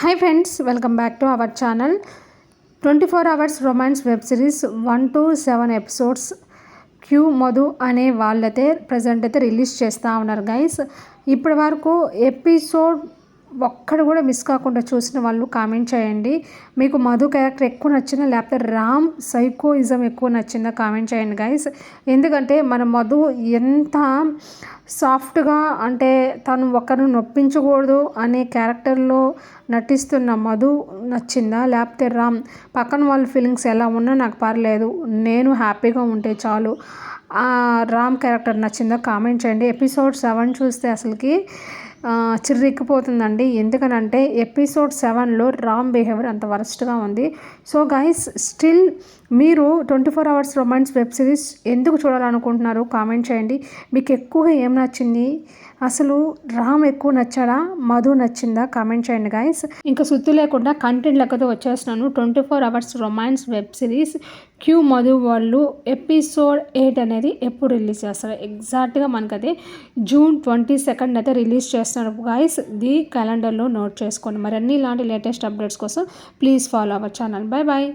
Hi friends, welcome back to our channel. 24 hours romance web series 1 to 7 episodes queue Madhu అనే వాళ్ళైతే present అయితే release చేస్తూ ఉన్నారు guys. ఇప్పటి వరకు ఎపిసోడ్ ఒక్కడు కూడా మిస్ కాకుండా చూసిన వాళ్ళు కామెంట్ చేయండి. మీకు మధు క్యారెక్టర్ ఎక్కువ నచ్చిందా లేకపోతే రామ్ సైకోయిజం ఎక్కువ నచ్చిందా కామెంట్ చేయండి గైస్. ఎందుకంటే మన మధు ఎంత సాఫ్ట్గా అంటే తను ఒకరిని నొప్పించకూడదు అనే క్యారెక్టర్లో నటిస్తున్న మధు నచ్చిందా లేకపోతే రామ్ పక్కన వాళ్ళ ఫీలింగ్స్ ఎలా ఉన్నా నాకు పర్లేదు, నేను హ్యాపీగా ఉంటే చాలు రామ్ క్యారెక్టర్ నచ్చిందా కామెంట్ చేయండి. ఎపిసోడ్ 7 చూస్తే అసలుకి చిర్రెక్కిపోతుందండి. ఎందుకనంటే ఎపిసోడ్ 7లో రామ్ బిహేవియర్ అంత వరస్ట్గా ఉంది. సో గైస్ స్టిల్ మీరు 24 అవర్స్ రొమాన్స్ వెబ్ సిరీస్ ఎందుకు చూడాలనుకుంటున్నారు కామెంట్ చేయండి. మీకు ఎక్కువగా ఏం నచ్చింది, అసలు రామ్ ఎక్కువ నచ్చాడా మధు నచ్చిందా కామెంట్ చేయండి గైస్. ఇంకా సుత్తి లేకుండా కంటెంట్ లెక్కతో వచ్చేస్తున్నాను. 24 అవర్స్ రొమాన్స్ వెబ్ సిరీస్ క్యూ మధు వాళ్ళు ఎపిసోడ్ 8 అనేది ఎప్పుడు రిలీజ్ చేస్తారు ఎగ్జాక్ట్గా మనకైతే జూన్ 22 అయితే రిలీజ్ చేస్తున్నారు గైస్. ది క్యాలెండర్లో నోట్ చేసుకోండి. మరిన్ని ఇలాంటి లేటెస్ట్ అప్డేట్స్ కోసం please follow our channel. Bye bye.